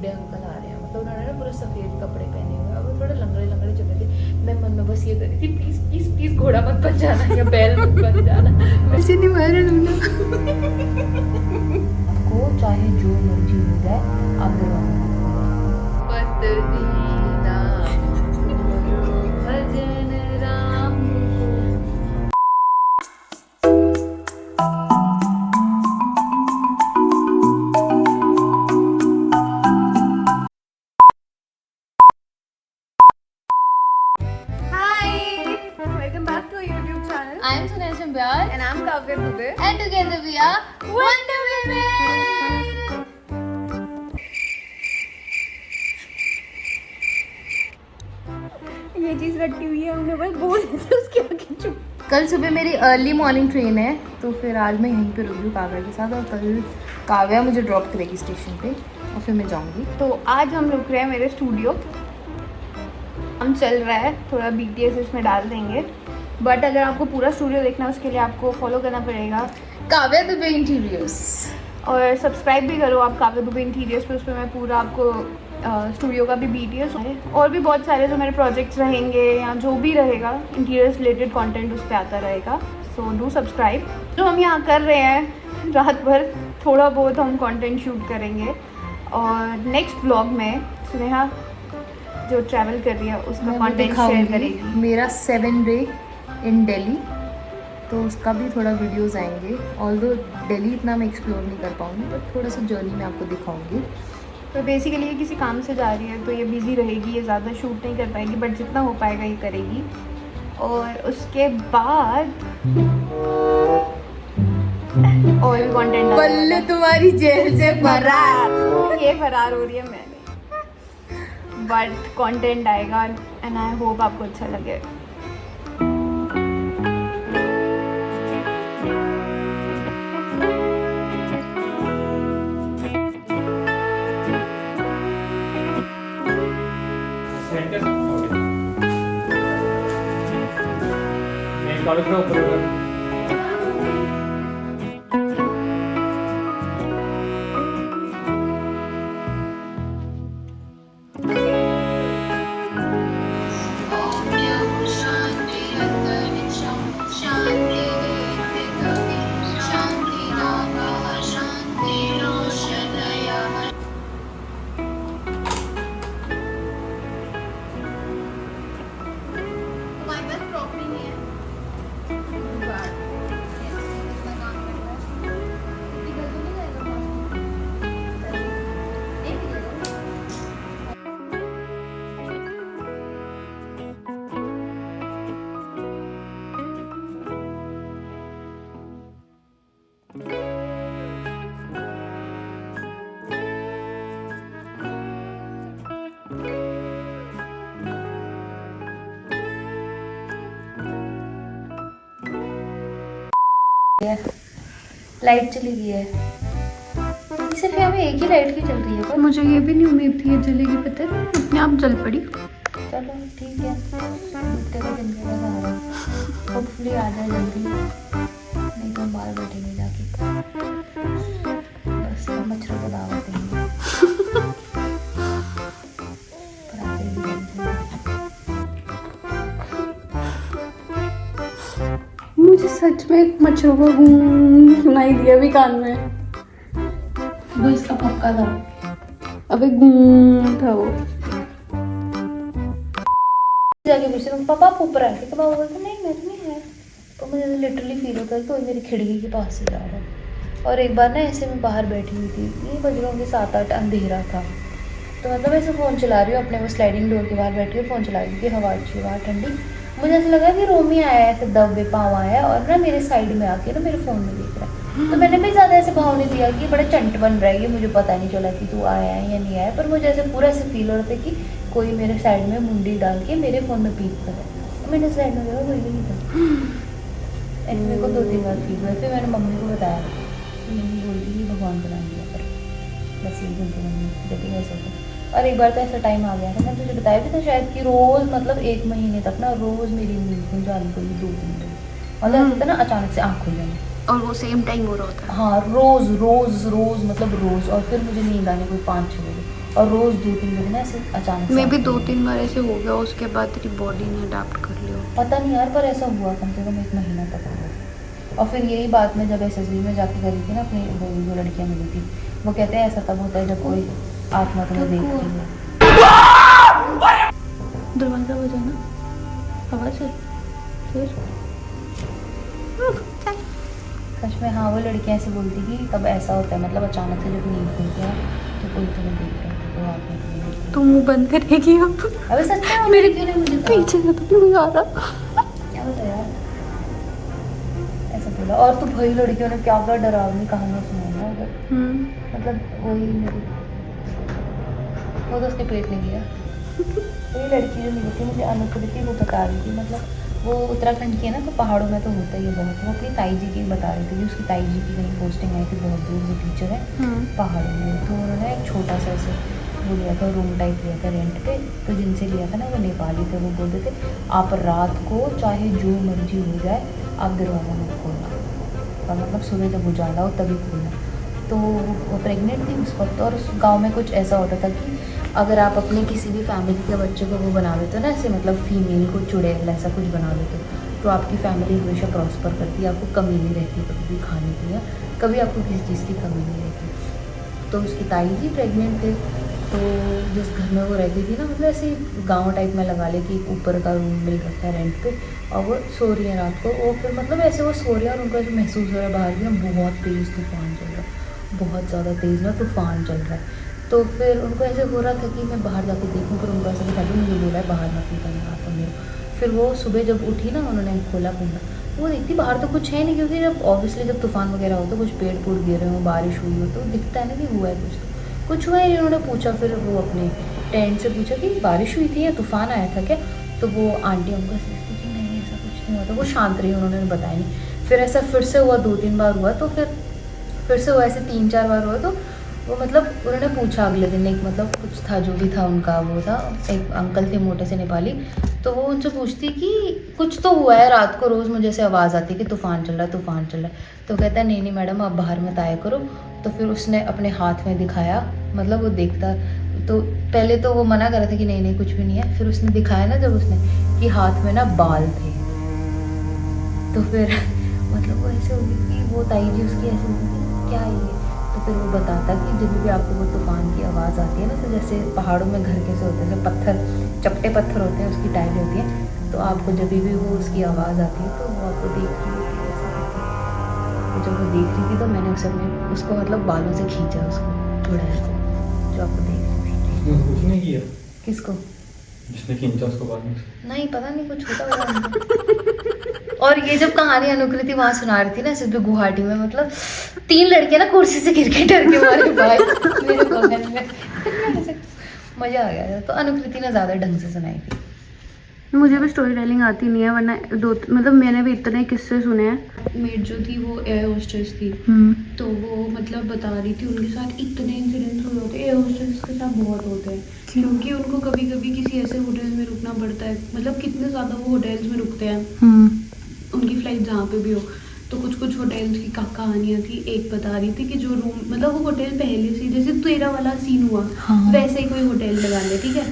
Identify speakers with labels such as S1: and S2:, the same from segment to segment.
S1: बूढ़े अंकल आ रहे हैं, मतलब उन्होंने ना पूरे सफ़ेद कपड़े पहने हुए और वो थोड़े लंगड़े लंगड़े चल रहे थे। मैं मन में बस ये कर रही थी, प्लीज़ प्लीज़ प्लीज़ घोड़ा मत बन जाना या बैल मत बन जाना।
S2: मुझे नहीं वायरल होना।
S1: आपको चाहे जो मर्जी हो जाए आप दिलवाना भजन राम को।
S2: Welcome back to our YouTube channel.
S1: I am Sunesh Chambyar
S2: And I'm Kavya Dubey.
S1: and together we are Wonder Women.
S2: ये चीज रटी हुई है, हमने बस बोल दिया उसके आगे चुप।
S1: कल सुबह मेरी अर्ली मॉर्निंग ट्रेन है, तो फिर आज मैं यहीं पे रुकी हूँ काव्या के साथ, और कल काव्या मुझे ड्रॉप करेगी स्टेशन पे और फिर मैं जाऊँगी।
S2: तो आज हम रुक रहे हैं मेरे स्टूडियो। हम चल रहा है, थोड़ा BTS इसमें डाल देंगे, बट अगर आपको पूरा स्टूडियो देखना है उसके लिए आपको फॉलो करना पड़ेगा
S1: काव्या दुबे इंटीरियर्स,
S2: और सब्सक्राइब भी करो आप काव्या दुबे इंटीरियर्स पे। उस पर मैं पूरा आपको स्टूडियो का भी BTS है और भी बहुत सारे जो मेरे प्रोजेक्ट्स रहेंगे या जो भी रहेगा इंटीरियर्स रिलेटेड कंटेंट उस पर आता रहेगा। सो डू सब्सक्राइब। जो हम यहाँ कर रहे हैं रात भर थोड़ा बहुत हम कंटेंट शूट करेंगे, और नेक्स्ट ब्लॉग में स्नेहा जो ट्रैवल कर रही है उसका कंटेंट शेयर करेगी।
S1: मेरा 7 डे इन दिल्ली, तो उसका भी थोड़ा वीडियोस आएंगे। ऑल्दो दिल्ली इतना मैं एक्सप्लोर नहीं कर पाऊँगी, बट थोड़ा सा जर्नी मैं आपको दिखाऊंगी।
S2: तो बेसिकली ये किसी काम से जा रही है तो ये बिज़ी रहेगी, ये ज़्यादा शूट नहीं कर पाएगी, बट जितना हो पाएगा ये करेगी। और उसके बाद और भी कंटेंट
S1: बल्ले तुम्हारी जेल से
S2: फरार, ये फरार हो रही है मैं नहीं, बट कंटेंट आएगा एंड आई होप आपको अच्छा लगे।
S1: लाइट चली गई है, सिर्फ यहाँ पे एक ही लाइट की चल रही है पर
S2: मुझे ये भी नहीं उम्मीद थी ये जलेगी, पता है अपने आप जल पड़ी।
S1: चलो ठीक है, बीतते का दिन का सहारा, होपफुली आ जाए जल्दी, नहीं तो हम बाहर बैठेंगे जाके, बस मच्छरों को दावत देंगे। पर आ जाएगी जल्दी।
S2: मुझे सच में मच्छरों का गूं सुनाई दिया अभी कान में।
S1: वो इसका पक्का था,
S2: अबे गूं था वो।
S1: जाके पूछते तुम पापा आप ऊपर आए थे, तो पापा बोलते नहीं मैं तो नहीं है, तो मुझे लिटरली फील होता है कि कोई मेरी खिड़की के पास से जा रहा है। और एक बार ना ऐसे मैं बाहर बैठी हुई थी, ये बज रहे होंगे 7-8, अंधेरा था, तो मतलब ऐसे फ़ोन चला रही हूँ अपने, वो स्लाइडिंग डोर के बाहर बैठी हूँ फ़ोन चला रही थी, हवा अच्छी बाहर ठंडी, मुझे ऐसा लगा कि रोमी आया है ऐसे दबे पाँव आया है और ना मेरे साइड में आके ना मेरे फ़ोन में देख रहा है। तो मैंने भी ज़्यादा ऐसे भाव नहीं दिया कि बड़ा चंट बन रहा है ये, मुझे पता नहीं चला कि तू आया है या नहीं आया, पर मुझे ऐसे पूरा ऐसे फील हो रहा था कि कोई मेरे साइड में मुंडी डाल के मेरे फ़ोन में पीक कर रहा है। तो मैंने साइड में देखा कोई भी नहीं था। ऐसे मेरे को 2-3 बार फील हुआ, फिर मैंने मम्मी को बताया, मम्मी बोलती कि भगवान को नाम लिया पर, बस यही बोलती मम्मी बेटी ऐसा था। और एक बार तो ऐसा टाइम आ गया था, मैंने तुझे बताया भी था शायद कि रोज़ मतलब 1 महीने तक ना रोज़ मेरी नींद खुल जानी कोई 2-3 दिन, मतलब ऐसा था ना अचानक से आँख खुल जानी,
S2: और वो सेम टाइम हो रहा होता है।
S1: हाँ रोज़ रोज़ रोज़ मतलब रोज़, और फिर मुझे नींद आने कोई 5-6 बजे, और रोज़ 2-3 बजे ना ऐसे अचानक से
S2: मैं भी
S1: आते हैं।
S2: 2-3 बार ऐसे हो गया, उसके बाद तेरी बॉडी ने अडाप्ट कर लिया।
S1: पता नहीं यार, पर ऐसा हुआ कम से कम 1 महीना तक हुआ। और फिर यही बात मैं जब एसएसबी में जाके करी थी ना, अपनी वो जो लड़कियाँ मिली थी, वो कहते हैं ऐसा तब होता है जब कोई आत्मा तुम्हें देख रही है।
S2: दरवाज़ा बजाना, आवाज़ है फिर।
S1: सच में हाँ, वो लड़कियाँ ऐसे बोलती कि तब ऐसा होता है, मतलब अचानक से जब नींद खुलती है तो कोई तुम्हें देख रहा है, तो आत्मा तुम्हें देख रही है।
S2: तू मुँह बंद करेगी अब?
S1: अबे सच में
S2: मेरे
S1: लड़कियों ने मुझे कहा।
S2: पीछे से तो क्यों आ रहा?
S1: क्या होता यार, ऐसा बोला। और तो भाई लड़कियों ने क्या क्या डरावनी कहानियाँ सुनाई ना उधर, मतलब वही मेरी, वो तो उसके पेट में गया। वही लड़की जो मिली थी मुझे, अनुकृति, वो बता रही थी, मतलब वो उत्तराखंड की है ना, तो पहाड़ों में तो होता ही है बहुत। वो अपनी ताई जी की बता रही थी कि उसकी ताई जी की कहीं पोस्टिंग आई थी बहुत दूर, वो टीचर है पहाड़ों में। तो उन्होंने एक छोटा सा ऐसे वो लिया था, रूम टाइप लिया था रेंट पे। तो जिनसे लिया था ना वो नेपाली थे, वो बोलते थे आप रात को चाहे जो मर्जी हो जाए आप दरवाज़ा मत खोलना, और मतलब सुबह जब उजाला हो तभी खोलना। तो वो प्रेग्नेंट थी उस वक्त, और उस गाँव में कुछ ऐसा होता था कि अगर आप अपने किसी भी फैमिली के बच्चे को वो बना देते हो ना, ऐसे मतलब फीमेल को चुड़ैल ऐसा कुछ बना देते हो, तो आपकी फैमिली हमेशा प्रॉस्पर करती है, आपको कमी नहीं रहती कभी भी खाने की, या कभी आपको किसी चीज़ की कमी नहीं रहती। तो उसकी ताई जी प्रेग्नेंट थे, तो जिस घर में वो रहती थी ना, मतलब ऐसे गाँव टाइप में लगा ले कि ऊपर का रूम मिल रखा है रेंट पे, और वो सो रही है रात को। वो फिर मतलब ऐसे वो सो रही है और उनको ऐसे महसूस हो रहा है बाहर की ना बहुत तेज़ तूफान चल रहा है, बहुत ज़्यादा तेज़ ना तूफान चल रहा है। तो फिर उनको ऐसे हो रहा था कि मैं बाहर जाके देखूं, पर उनको ऐसा दिखा भी मुझे बोला है बाहर मत निकलना आप मेरे। फिर वो सुबह जब उठी ना, उन्होंने खोला कुंडा, वो देखती बाहर तो कुछ है नहीं, क्योंकि जब ऑब्वियसली जब तूफान वगैरह हो तो कुछ पेड़ पूड़ गिरे हो, बारिश हुई हो, तो दिखता है ना कि हुआ है कुछ, तो कुछ हुआ ही। उन्होंने पूछा, फिर वो अपने टेंट से पूछा कि बारिश हुई थी या तूफान आया था क्या? तो वो आंटी उनको सोचती कि नहीं ऐसा कुछ नहीं हुआ था, वो शांत रही, उन्होंने बताया नहीं। फिर ऐसा फिर से हुआ, 2-3 बार हुआ, तो फिर से हुआ, ऐसे 3-4 बार हुआ। तो वो मतलब उन्होंने पूछा अगले दिन, एक मतलब कुछ था जो भी था उनका, वो था एक अंकल थे मोटे से नेपाली, तो वो उनसे पूछती कि कुछ तो हुआ है रात को, रोज़ मुझे ऐसे आवाज़ आती है कि तूफ़ान चल रहा है, तूफ़ान चल रहा है। तो कहता है नहीं नहीं मैडम आप बाहर मत आया करो। तो फिर उसने अपने हाथ में दिखाया, मतलब वो देखता, तो पहले तो वो मना कर रहा था कि नहीं नहीं कुछ भी नहीं है, फिर उसने दिखाया ना जब उसने कि हाथ में ना बाल थे, तो फिर मतलब वो ऐसे होगी कि वो ताई जी उसकी ऐसे होगी क्या ये। तो फिर वो बताता कि जब भी आपको वो तूफ़ान की आवाज़ आती है ना, तो जैसे पहाड़ों में घर कैसे होते हैं, जैसे पत्थर चपटे पत्थर होते हैं, उसकी टाइल होती है, तो आपको जब भी वो उसकी आवाज़ आती है तो वो आपको देख रही होती है ऐसा करके। तो जब वो देख रही थी तो मैंने उसको मतलब बालों से खींचा, उसको चुड़ैल को जो आपको देख रही थी।
S3: कुछ नहीं किया
S1: किसको?
S3: जिसने खींचा उसको बाद में।
S1: नहीं पता नहीं, कुछ होता होगा। और ये जब कहानी अनुकृति वहाँ सुना रही थी ना सिर्फ गुवाहाटी में, मतलब 3 लड़कियां ना कुर्सी से गिर के डर के मारे भाई मेरे बगल में। मज़ा आ गया था। तो अनुकृति ने ज़्यादा ढंग से सुनाई थी।
S2: मुझे भी स्टोरी टेलिंग आती नहीं है, वरना मतलब मैंने भी इतने किस्से सुने हैं। मेड जो थी वो एयर होस्टेस थी, तो वो मतलब बता रही थी उनके साथ इतने इंसिडेंट्स हुए होते हैं, एयर होस्टेस के साथ बहुत होते हैं, क्योंकि उनको कभी कभी किसी ऐसे होटल में रुकना पड़ता है, मतलब कितने ज़्यादा वो होटल्स में रुकते हैं उनकी फ्लाइट जहाँ पे भी हो। तो कुछ कुछ होटल्स की कहानियाँ थी। एक बता रही थी कि जो रूम मतलब वो होटल पहले से जैसे तेरा वाला सीन हुआ,
S1: हाँ।
S2: वैसे ही कोई होटल लगा ले, ठीक है,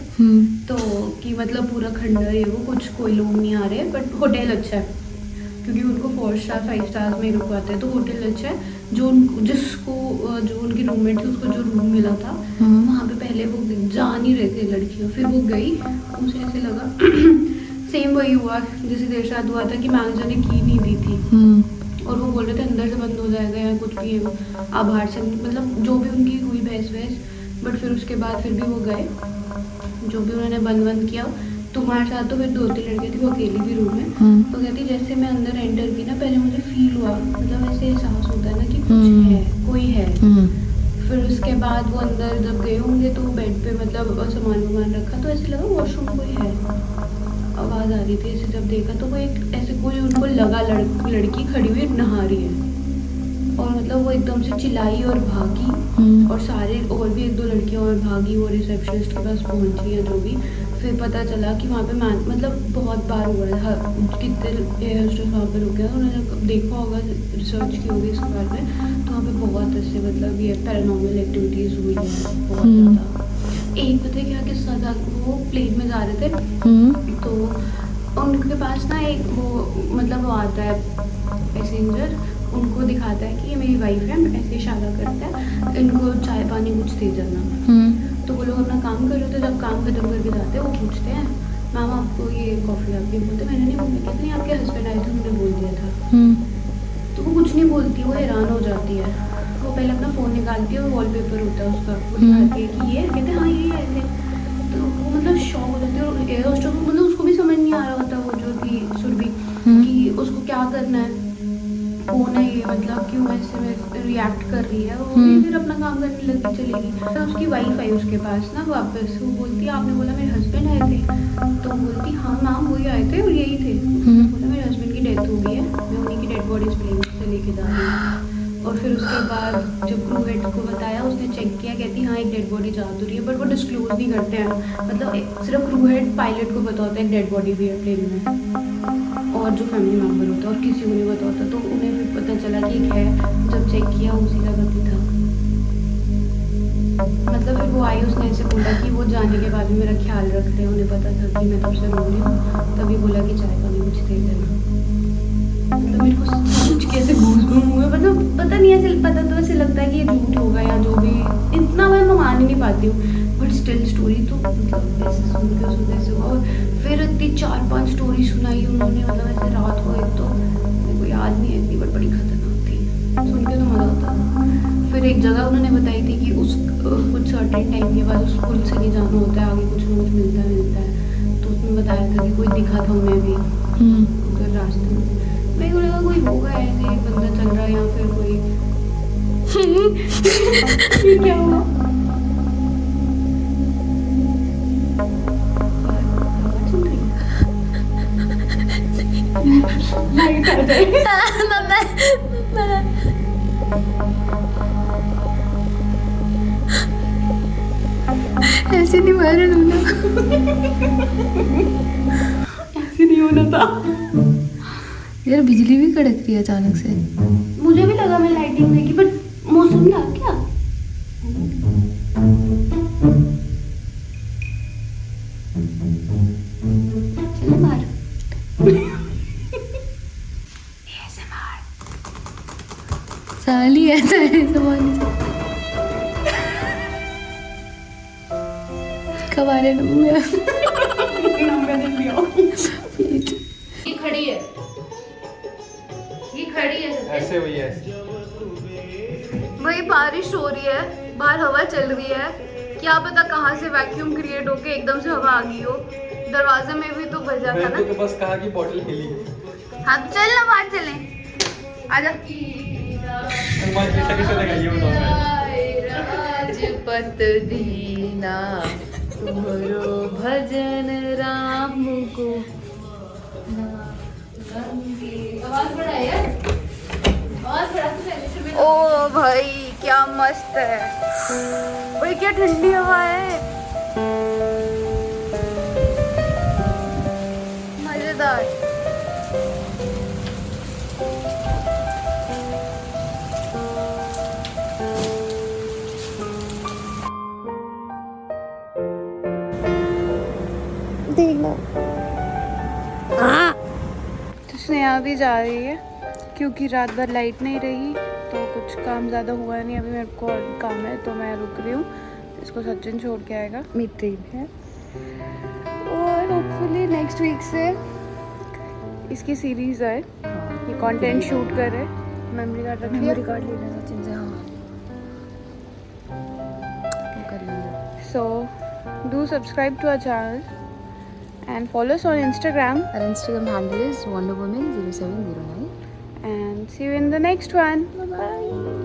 S2: तो कि मतलब पूरा खंडर है वो, कुछ कोई लोग नहीं आ रहे, बट होटल अच्छा है क्योंकि उनको 4 स्टार 5 स्टार में रुकवाते हैं, तो होटल अच्छा है। जो जो उनकी रूममेट थी उसको जो रूम मिला था वहाँ पे पहले वो जा नहीं रहे थे लड़कियों, फिर वो गई, उसे ऐसे लगा सेम वही हुआ जैसे देर साथ हुआ था कि मैनेजर ने की नहीं दी थी, और वो बोल रहे थे अंदर से बंद हो जाएगा या कुछ भी आप बाहर से, मतलब जो भी उनकी हुई बहस वहस, बट फिर उसके बाद फिर भी वो गए, जो भी उन्होंने बंद किया। तुम्हारे साथ तो फिर 2-3 लड़के थे, वो अकेली भी रूम में, तो कहती जैसे मैं अंदर एंटर की ना, पहले मुझे फील हुआ, मतलब ऐसे एहसास होता है ना कि कुछ है, कोई है। फिर उसके बाद वो अंदर जब गए होंगे तो बेड पे मतलब सामान रखा, तो ऐसे लगा वॉशरूम कोई है, आवाज़ आ रही थी। ऐसे जब देखा तो वो एक ऐसे कोई उनको लगा लड़की खड़ी हुई नहा रही है, और मतलब वो एकदम से चिल्लाई और भागी, और सारे और भी 1-2 लड़कियां और भागी, वो रिसेप्शनिस्ट के पास पहुंची या जो भी। फिर पता चला कि वहाँ पे मतलब बहुत बार हुआ है, कितने एयर होस्टेस वहाँ पे रुके हैं, उन्होंने देखा होगा, रिसर्च की होगी इसके बारे में, तो वहाँ पे बहुत ऐसे मतलब ये पैरानॉर्मल एक्टिविटीज़ हुई है बहुत ज़्यादा। एक पता है क्या किस्सा था, वो प्लेन में जा रहे थे तो उनके पास ना एक वो मतलब वो आता है पैसेंजर, उनको दिखाता है कि ये मेरी वाइफ है, ऐसे इशारा करता है, इनको चाय पानी कुछ दे जाना। तो वो लोग अपना काम कर रहे थे, जब काम खत्म करके जाते हैं वो पूछते हैं मैम आपको ये कॉफ़ी आपकी, बोलते मैंने नहीं बोला, कितनी आपके हस्बैंड आए थे उन्होंने बोल दिया था। तो वो कुछ नहीं बोलती, वो हैरान हो जाती है। वो पहले अपना फ़ोन निकालती है और वॉलपेपर होता है उसका, वो दिखाती है कि ये, कहते हैं हाँ ये आए थे। तो वो मतलब शॉक हो जाती है, और एयर होस्टेस को मतलब उसको भी समझ नहीं आ रहा होता, वो जो थी सुरभि, कि उसको क्या करना है, कौन है ये, मतलब क्यों ऐसे में रिएक्ट कर रही है। वो भी फिर अपना काम करने लगी, चलेगी। तो उसकी वाइफ आई उसके पास ना वापस, वो बोलती है आपने बोला मेरे हस्बैंड आए थे, तो बोलती हाँ मैम वही आए थे और यही थे। उसने बोला मेरे हस्बैंड की डेथ हो गई है, मैं उन्हीं की डेड बॉडीज प्लेन से लेके जा रही हूँ। और फिर उसके बाद जब क्रू हेड को बताया, उसने चेक किया, कहती हाँ एक डेड बॉडी जा तो रही है, बट वो डिस्क्लोज नहीं करते हैं, मतलब सिर्फ क्रू हेड पायलट को पता होता है एक डेड बॉडी भी है प्लेन में, और जो फैमिली मेम्बर होता है और किसी को नहीं पता होता। तो उन्हें फिर पता चला कि एक है, जब चेक किया उसी का पति था। मतलब फिर वो आई, उसने ऐसे बोला कि वो जाने के बाद भी मेरा ख्याल रख रहे हैं, उन्हें पता था कि मैं तब से रो रही हूँ, तभी बोला कि चाय पानी कुछ दे देना। मतलब मेरे को सोच के ऐसे घूस हुए, मतलब पता नहीं, ऐसे पता तो ऐसे लगता है कि ये झूठ होगा या जो भी, इतना मैं मान ही नहीं पाती हूँ, बट स्टिल स्टोरी तो मतलब ऐसे सुन के ऐसे हुआ। और फिर इतनी 4-5 स्टोरी सुनाई उन्होंने, मतलब ऐसे रात को, एक तो मेरे को याद नहीं है इतनी, बट बड़ी खतरनाक थी, सुन के तो मज़ा आता था। फिर एक जगह उन्होंने बताई थी कि उस कुछ सर्टेन टाइम के बाद उस पुल से नहीं जाना होता है, आगे कुछ ना कुछ मिलता है। तो उसमें बताया था कि कोई दिखा था उन्हें भी उधर रास्ते में। मेरे को लगा कोई होगा ऐसे एक बंदा चल रहा है या फिर कोई ये क्या हुआ? लाइट आ जाए।
S1: ऐसे नहीं वायरल होना,
S2: ऐसे नहीं होना था
S1: यार। बिजली भी कड़क रही है अचानक से।
S2: मुझे भी लगा, मैं लाइटिंग देखी, बट मौसम था क्या? चलो बाहर।
S1: साली ऐसा है जमाने से कब आ रहे ये खड़ी है, ये खड़ी है
S3: ऐसे वही ऐसे।
S1: वही बारिश हो रही है, बाहर हवा चल रही है, क्या पता कहाँ से वैक्यूम क्रिएट होके एकदम से हवा आ गई हो। दरवाजे में भी तो बजा था ना।
S3: तो बस कहा कि बॉटल हिली।
S1: हाँ तो चल ना बाहर चलें, आजा। राजपत दीना तुम्हारो भजन राम को। आवाज बढ़ाई है, आवाज बढ़ा तो। ओ भाई क्या मस्त है भाई, क्या ठंडी हवा है, मजेदार। देखना
S2: तो स्नेहा भी जा रही है क्योंकि रात भर लाइट नहीं रही, तो कुछ काम ज़्यादा हुआ नहीं। अभी मेरे को और काम है तो मैं रुक रही हूँ, इसको सचिन छोड़ के आएगा, मेरी ट्रेन है। और होपफुली नेक्स्ट वीक से इसकी सीरीज़ आए, ये कंटेंट शूट करे। मेमोरी कार्ड रखिए,
S1: मेमोरी कार्ड लेना सचिन से। हाँ वो कर लेंगे।
S2: So do subscribe to our channel and follow us on Instagram.
S1: Our Instagram handle is wonderwoman0709.
S2: And see you in the next one. Bye bye.